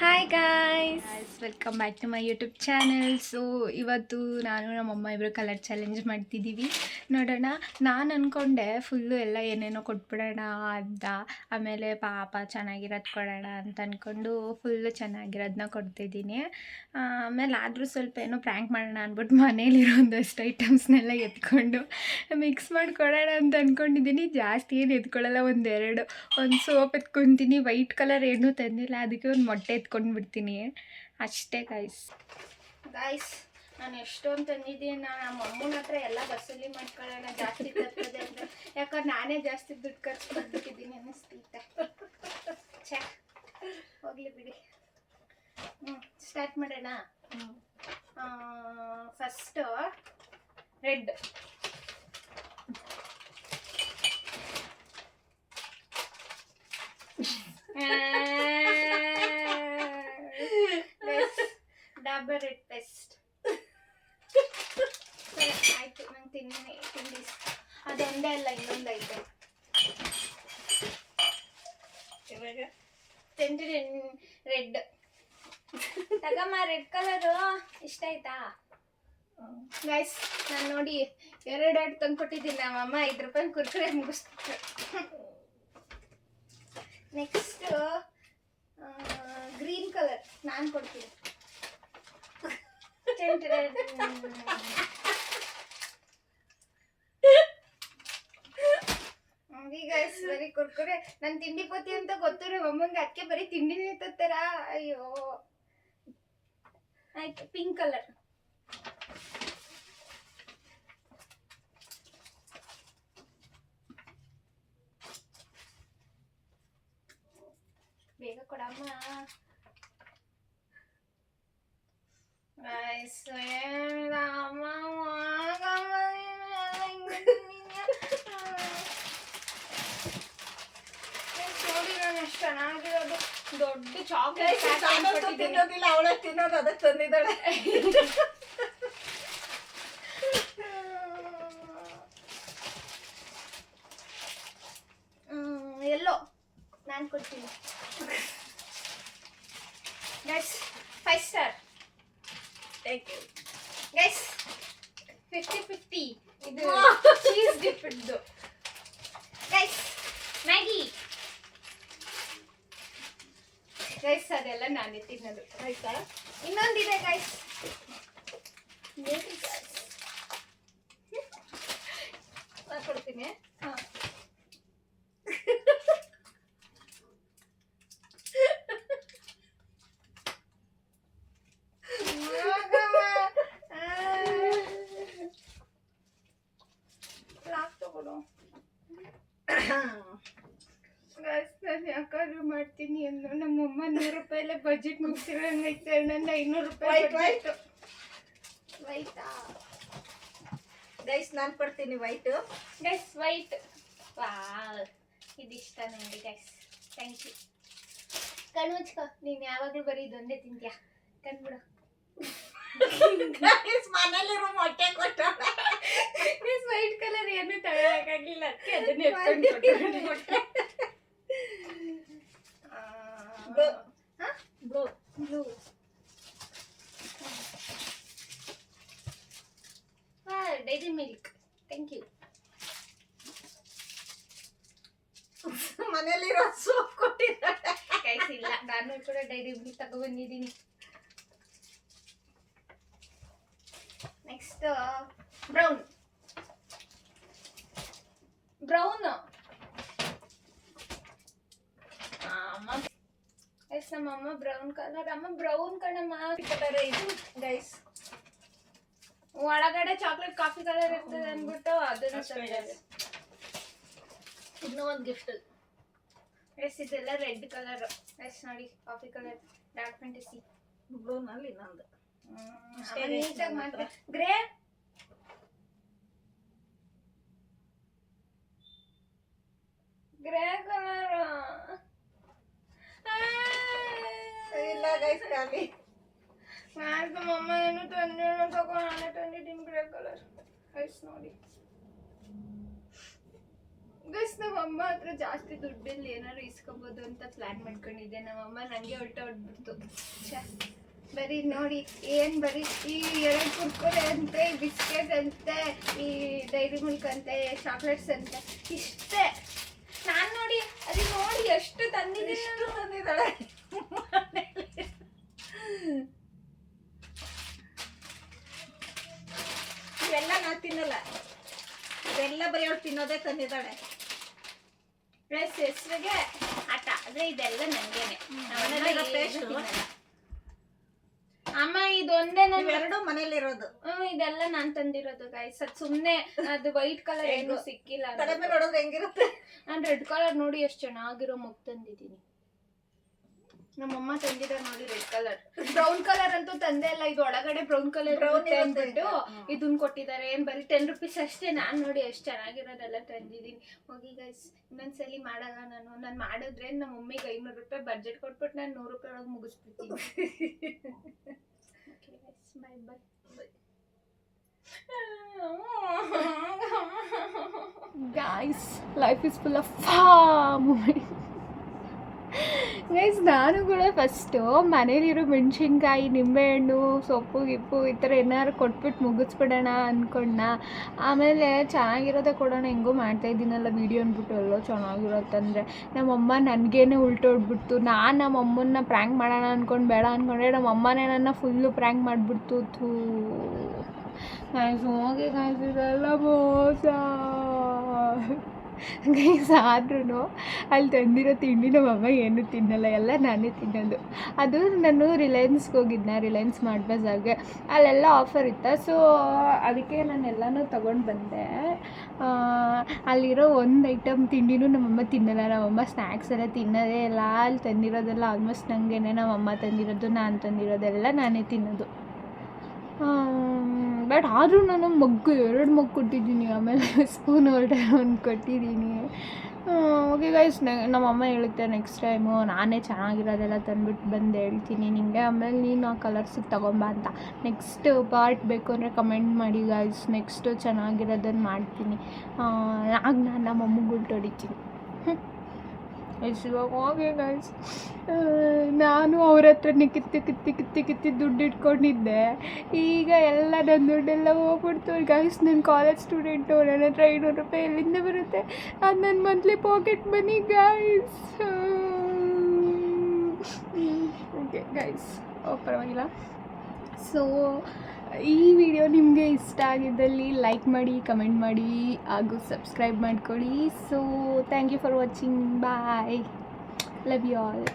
Hi guys welcome back to my YouTube channel. So ಇವತ್ತು ನಾನು ನಮ್ಮಮ್ಮ ಇಬ್ಬರು ಕಲರ್ ಚಾಲೆಂಜ್ ಮಾಡ್ತಿದ್ದೀವಿ. ನೋಡೋಣ. ನಾನು ಅಂದ್ಕೊಂಡೆ ಫುಲ್ಲು ಎಲ್ಲ ಏನೇನೋ ಕೊಟ್ಬಿಡೋಣ ಅಂತ, ಆಮೇಲೆ ಪಾಪ ಚೆನ್ನಾಗಿರೋದು ಕೊಡೋಣ ಅಂತ ಅಂದ್ಕೊಂಡು ಫುಲ್ಲು ಚೆನ್ನಾಗಿರೋದನ್ನ ಕೊಡ್ತಿದ್ದೀನಿ. ಆಮೇಲೆ ಆದರೂ ಸ್ವಲ್ಪ ಏನೋ ಪ್ರ್ಯಾಂಕ್ ಮಾಡೋಣ ಅಂದ್ಬಿಟ್ಟು ಮನೇಲಿರೋ ಒಂದಷ್ಟು ಐಟಮ್ಸ್ನೆಲ್ಲ ಎತ್ಕೊಂಡು ಮಿಕ್ಸ್ ಮಾಡಿ ಕೊಡೋಣ ಅಂತ ಅಂದ್ಕೊಂಡಿದ್ದೀನಿ. ಜಾಸ್ತಿ ಏನು ಎತ್ಕೊಳ್ಳಲ್ಲ, ಒಂದು ಸೋಪ್ ಎತ್ಕೊತೀನಿ. ವೈಟ್ ಕಲರ್ ಏನೂ ತಂದಿಲ್ಲ, ಅದಕ್ಕೆ ಒಂದು ಮೊಟ್ಟೆ ಎತ್ಕೊಂಡು ಬಿಡ್ತೀನಿ ಅಷ್ಟೇ. ಗಾಯ್ಸ್ ನಾನು ಎಷ್ಟೊಂದು ತಂದಿದ್ದೀನಿ. ನಾನು ನಮ್ಮ ಅಮ್ಮನ ಹತ್ರ ಎಲ್ಲ ಬಸ್ಸಲ್ಲಿ ಮಾಡ್ಕೊಳ್ಳೋಣ ಜಾಸ್ತಿ ತರ್ತದೆ ಅಂತ, ಯಾಕಂದ್ರೆ ನಾನೇ ಜಾಸ್ತಿ ದುಡ್ಡು ಖರ್ಚು ಮಾಡ್ಬಿಟ್ಟಿದ್ದೀನಿ ಅನ್ನಿಸ್ತೈತೆ. ಛೇ, ಹೋಗ್ಲಿ ಬಿಡಿ. ಸ್ಟಾರ್ಟ್ ಮಾಡೋಣ. First red. Dabur red paste. ಆಯ್ತು, ನಂಗೆ ತಿಂಡಿ ಅದೊಂದೇ ಅಲ್ಲ, ಇನ್ನೊಂದು ಐತೆ. ಇವಾಗ ರೆಡ್ ತಗಮ್ಮ. ರೆಡ್ ಕಲರು ಇಷ್ಟ ಆಯ್ತಾ ಗೈಸ್? ನಾನು ನೋಡಿ ಎರಡು ತಂದ್ಕೊಟ್ಟಿದ್ದೀನಿ. ನಮ್ಮಮ್ಮ ₹5 ಕುರ್ಕುರೆ ಮುಗಿಸ್ಬಿಟ್ರು. ನೆಕ್ಸ್ಟ್ ಗ್ರೀನ್ ಕಲರ್ ನಾನು ಕೊಡ್ತೀನಿ. ಗೈಸ್ ಬರೀ ಕುರ್ಕುರೆ. ನಾನು ತಿಂಡಿ ಪೋತಿ ಅಂತ ಗೊತ್ತು ನಮ್ಮಮ್ಮಂಗೆ, ಅದಕ್ಕೆ ಬರೀ ತಿಂಡಿನೇ ತತ್ತಾರ. ಅಯ್ಯೋ. ಆಯ್ತು, ಪಿಂಕ್ ಕಲರ್. ಬೇಗ ಕೊಡಮ್ಮ. ನೋಡಿ, ನಾನು ಎಷ್ಟು ಚೆನ್ನಾಗಿರೋದು ದೊಡ್ಡ ಚಾಕ್ಲೇಟ್ ತಿನ್ನೋದಿಲ್ಲ, ಅವಳೇ ತಿನ್ನೋದು, ಅದಕ್ಕೆ ತಂದಿದ್ದಾಳೆ. ಎಲ್ಲೋ ನಾನು ಕೊಡ್ತೀನಿ. Guys 5 star. Thank you guys. 50-50 ಇದು ಚೀಸ್ ಡಿಪ್ ಇದ್ದು. Guys Maggi. ಗೈಸ್ ಅದೆಲ್ಲ ನಾನೇ ತಿನ್ನೋದು. ಆಯ್ತಾ? ಇನ್ನೊಂದಿದೆ ಗೈಸ್. ನಾನು ಕೊಡ್ತೀನಿ. ಹಾಂ, ನಾನು ಯಾಕಾದ್ರೂ ಮಾಡ್ತೀನಿ ಅಂದು ನಮ್ಮಮ್ಮ ₹100 ಬಜೆಟ್ ಮುಗಿಸಿರಂಗೈತೆ. ನನ್ನ ₹500 ವೈಟಾ. ಗೈಸ್ ನಾನು ಕೊಡ್ತೀನಿ ವೈಟು. Guys white. ವಾವ್, ಇದಿಷ್ಟ ನನಗೆ ಗೈಸ್. Thank you. ಕಣ್ಣು ಮುಚ್ಕೋ. ನೀನು ಯಾವಾಗಲೂ ಬರೀ ಇದೊಂದೇ ತಿಂತೀಯ. ಕಣ್ಬಿಡು. ಮನೇಲಿರೋ ಮೊಟ್ಟೆ ಕೊಟ್ಟ. ವೈಟ್ ಕಲರ್ ಏನು ತಗೊಳಕ್ಕಾಗಿಲ್ಲ, ಅದಕ್ಕೆ ಅದನ್ನ ಎತ್ಕೊಂಡು ಮೊಟ್ಟೆ. Blue. Blue. Dairy Milk. Thank you. ಮನೇಲಿರೋ ಸೋಪ್ ಕೊಟ್ಟಿದ್ದಾಳೆ. ಗೈಸ್ ಇಲ್ಲ, ನಾನು ಕೂಡ ಡೈರಿ ಮಿಲ್ಕ್ ತಗೊಬಂದಿದ್ದೀನಿ. Next brown. ಎಸ್ ನಮ್ಮಮ್ಮ ಬ್ರೌನ್ ಕಲರ್. ಅಮ್ಮ ಬ್ರೌನ್ ಕಣಮ್ಮ. ಇದು ಗೈಸ್ ಒಳಗಡೆ ಚಾಕ್ಲೇಟ್ ಕಾಫಿ ಕಲರ್ ಇರ್ತದೆ ಅಂದ್ಬಿಟ್ಟು ಅದನ್ನು ತಂದಿದ್ದಾರೆ. ಇನ್ನೂ ಒಂದು ಗಿಫ್ಟ್. ಎಸ್ ಇದೆಲ್ಲ ರೆಡ್ ಕಲರ್. ಎಸ್ ನೋಡಿ, ಕಾಫಿ ಕಲರ್, ಡಾರ್ಕ್ ಫ್ಯಾಂಟಸಿ. ಬ್ಲೂನಲ್ಲಿ ನಂದು ನೀಟಾಗಿ ಮಾಡ್ತಾರೆ. ಗ್ರೇ. ಕಲರ್ ಇಲ್ಲ ಗೈಸ್, ಖಾಲಿ. ನಮ್ಮಮ್ಮ ಏನು ತಂದಿರೋ ತಗೋ, ನಾನೇ ತಂದಿದ್ದೀನಿ ಗ್ರೇ ಕಲರ್. ಎಸ್ ನೋಡಿ, ಗೈಸ್ ನಮ್ಮ ಅಮ್ಮ ಹತ್ರ ಜಾಸ್ತಿ ದುಡ್ಡಲ್ಲಿ ಏನಾದ್ರು ಇಸ್ಕೊಬೋದು ಅಂತ ಪ್ಲಾನ್ ಮಾಡ್ಕೊಂಡಿದ್ದೆ. ನಮ್ಮಮ್ಮ ನನಗೆ ಹೊರಟೋಗ್ಬಿಡ್ತು. ಬರೀ ನೋಡಿ ಏನು ಬರೀ ಈ 2 ಕುರ್ಕುರೆ ಅಂತೆ, ಈ ಬಿಸ್ಕೆಟ್ ಅಂತೆ, ಈ ಡೈರಿ ಮಿಲ್ಕ್ ಅಂತೆ, ಚಾಕ್ಲೇಟ್ಸ್ ಅಂತೆ, ಇಷ್ಟೇ. ನಾನು ನೋಡಿ ಅದು ನೋಡಿ ಎಷ್ಟು ತಂದಿದ್ದಾಳೆ. ಇವೆಲ್ಲ ನಾವು ತಿನ್ನಲ್ಲ, ಇದೆಲ್ಲ ಬರೀ ಅವಳು ತಿನ್ನೋದೇ ತಂದಿದ್ದಾಳೆ. ಹೆಸರಿಗೆ ಆಟ ಆದ್ರೆ ಇದೆಲ್ಲ ನಂಗೇನೆ. ಅಮ್ಮ ಇದೊಂದೇ ಇವೆರಡು ಮನೇಲಿರೋದು. ಇದೆಲ್ಲ ನಾನ್ ತಂದಿರೋದು ಗೈಸ್. ಅದು ಸುಮ್ನೆ ಅದು ವೈಟ್ ಕಲರ್ ಏನು ಸಿಕ್ಕಿಲ್ಲ. ತಲೆ ಮೇಲೆ ನೋಡಿದ್ರೆ ಹೆಂಗಿರುತ್ತೆ. ನಾನು ರೆಡ್ ಕಲರ್ ನೋಡಿ ಎಷ್ಟು ಚೆನ್ನಾಗಿರೋ ಮುಗ್ ತಂದಿದ್ದೀನಿ. ನಮ್ಮಮ್ಮ ತಂದಿರೋ ನೋಡಿ ರೆಡ್ ಕಲರ್. ಬ್ರೌನ್ ಕಲರ್ ಅಂತೂ ತಂದೆ ಇಲ್ಲ. ಇದು ಒಳಗಡೆ ಬ್ರೌನ್ ಕಲರ್ ಅಂದ್ಬಿಟ್ಟು ಇದನ್ನ ಕೊಟ್ಟಿದ್ದಾರೆ. ಏನ್ ಬರೀ 10 ರೂಪೀಸ್ ಅಷ್ಟೇ. ನಾನು ನೋಡಿ ಎಷ್ಟು ಚೆನ್ನಾಗಿರೋದೆಲ್ಲ ತಂದಿದ್ದೀನಿ. ಹೋಗಿ ಗೈಸ್ ಇನ್ನೊಂದ್ಸಲಿ ಮಾಡಲ್ಲ ನಾನು ಮಾಡಿದ್ರೆ ನಮ್ಮ ಮಮ್ಮಿಗೆ 500 ರೂಪಾಯಿ ಬಡ್ಜೆಟ್ ಕೊಟ್ಬಿಟ್ಟು ನಾನು 100 ರೂಪಾಯಿ ಒಳಗೆ ಮುಗಿಸ್ಬಿಡ್ತೀನಿ. Bye bye. Guys, life is full of fun moments. Guys ನಾನು ಕೂಡ ಫಸ್ಟು ಮನೇಲಿರೋ ಮೆಣಸಿನ್ಕಾಯಿ, ನಿಂಬೆಹಣ್ಣು, ಸೊಪ್ಪು ಗಿಪ್ಪು ಈ ಥರ ಏನಾದ್ರು ಕೊಟ್ಬಿಟ್ಟು ಮುಗಿಸ್ಬಿಡೋಣ ಅಂದ್ಕೊಂಡ. ಆಮೇಲೆ ಚೆನ್ನಾಗಿರೋದೇ ಕೊಡೋಣ, ಹೆಂಗೋ ಮಾಡ್ತಾಯಿದ್ದೀನಲ್ಲ ವೀಡಿಯೋ ಅಂದ್ಬಿಟ್ಟು ಎಲ್ಲೋ ಚೆನ್ನಾಗಿರುತ್ತಂದರೆ ನಮ್ಮಮ್ಮ ನನಗೇನೆ ಉಲ್ಟೋಡ್ಬಿಡ್ತು. ನಾನು ನಮ್ಮಮ್ಮನ್ನ ಪ್ರ್ಯಾಂಕ್ ಮಾಡೋಣ ಅಂದ್ಕೊಂಡು ಬೇಡ ಅಂದ್ಕೊಂಡ್ರೆ ನಮ್ಮಮ್ಮನೇ ನನ್ನ ಫುಲ್ಲು ಪ್ರ್ಯಾಂಕ್ ಮಾಡಿಬಿಡ್ತು. ಥೂ ಗೈಸ್ ಹೋಗಿ ಗೈಸ್ ಇದೆಲ್ಲ ಮೋಸ. ಗೈಸ್ ಆದ್ರೂ ಅಲ್ಲಿ ತಂದಿರೋ ತಿಂಡಿ ನಮ್ಮಮ್ಮ ಏನೂ ತಿನ್ನಲ್ಲ, ಎಲ್ಲ ನಾನೇ ತಿನ್ನೋದು. ಅದು ನಾನು ರಿಲಯನ್ಸ್ಗೆ ಹೋಗಿದ್ದೆ, ರಿಲಯನ್ಸ್ ಸ್ಮಾರ್ಟ್ ಬಜಾರ್ಗೆ. ಅಲ್ಲೆಲ್ಲ ಆಫರ್ ಇತ್ತು. ಸೊ ಅದಕ್ಕೆ ನಾನು ಎಲ್ಲನೂ ತೊಗೊಂಡು ಬಂದೆ. ಅಲ್ಲಿರೋ ಒಂದು ಐಟಮ್ ತಿಂಡಿನೂ ನಮ್ಮಮ್ಮ ತಿನ್ನಲ್ಲ. ನಮ್ಮಮ್ಮ ಸ್ನ್ಯಾಕ್ಸ್ ಎಲ್ಲ ತಿನ್ನೋದೇ ಇಲ್ಲ. ಅಲ್ಲಿ ತಂದಿರೋದೆಲ್ಲ ಆಲ್ಮೋಸ್ಟ್ ನನಗೇನೆ. ನಮ್ಮಮ್ಮ ತಂದಿರೋದು, ನಾನು ತಂದಿರೋದೆಲ್ಲ ನಾನೇ ತಿನ್ನೋದು. ಬಟ್ ಆದರೂ ನಾನು ಮಗ್ಗು 2 ಮಗ್ಗು ಕೊಟ್ಟಿದ್ದೀನಿ. ಆಮೇಲೆ ಸ್ಪೂನ್ ಹೋಲ್ಡರ್ ಒಂದು ಕೊಟ್ಟಿದ್ದೀನಿ. ಓಕೆ ಗೈಸ್, ನಮ್ಮಮ್ಮ ಹೇಳುತ್ತೆ ನೆಕ್ಸ್ಟ್ ಟೈಮು ನಾನೇ ಚೆನ್ನಾಗಿರೋದೆಲ್ಲ ತಂದುಬಿಟ್ಟು ಬಂದು ಹೇಳ್ತೀನಿ ನಿನಗೆ. ಆಮೇಲೆ ನೀನು ಆ ಕಲರ್ಸಿಗೆ ತೊಗೊಂಬ ಅಂತ. ನೆಕ್ಸ್ಟ್ ಪಾರ್ಟ್ ಬೇಕು ಅಂದರೆ ಕಮೆಂಟ್ ಮಾಡಿ ಗೈಸ್. ನೆಕ್ಸ್ಟು ಚೆನ್ನಾಗಿರೋದನ್ನು ಮಾಡ್ತೀನಿ. ಆಗ ನಾನು ನಮ್ಮಮ್ಮಗೆ ಉಲ್ಟೊಡಿತೀನಿ. ಇವಾಗ ಹೋಗಿ ಗೈಸ್, ನಾನು ಅವ್ರ ಹತ್ರನೇ ಕಿತ್ತಿ ದುಡ್ಡು ಇಟ್ಕೊಂಡಿದ್ದೆ. ಈಗ ಎಲ್ಲ ನನ್ನ ದುಡ್ಡೆಲ್ಲ ಹೋಗ್ಬಿಡ್ತು ಗೈಸ್. ನಾನು ಕಾಲೇಜ್ ಸ್ಟೂಡೆಂಟು, ನನ್ನ ಹತ್ರ 500 ರೂಪಾಯಿ ಎಲ್ಲಿಂದ ಬರುತ್ತೆ? ಅದು ನನ್ನ monthly pocket money guys. Okay guys, ಪರವಾಗಿಲ್ಲ. ಸೊ ಈ ವಿಡಿಯೋ ನಿಮಗೆ ಇಷ್ಟ ಆಗಿದ್ದಲ್ಲಿ ಲೈಕ್ ಮಾಡಿ, ಕಮೆಂಟ್ ಮಾಡಿ ಹಾಗೂ ಸಬ್ಸ್ಕ್ರೈಬ್ ಮಾಡ್ಕೊಳ್ಳಿ. So thank you for watching. Bye. Love you all.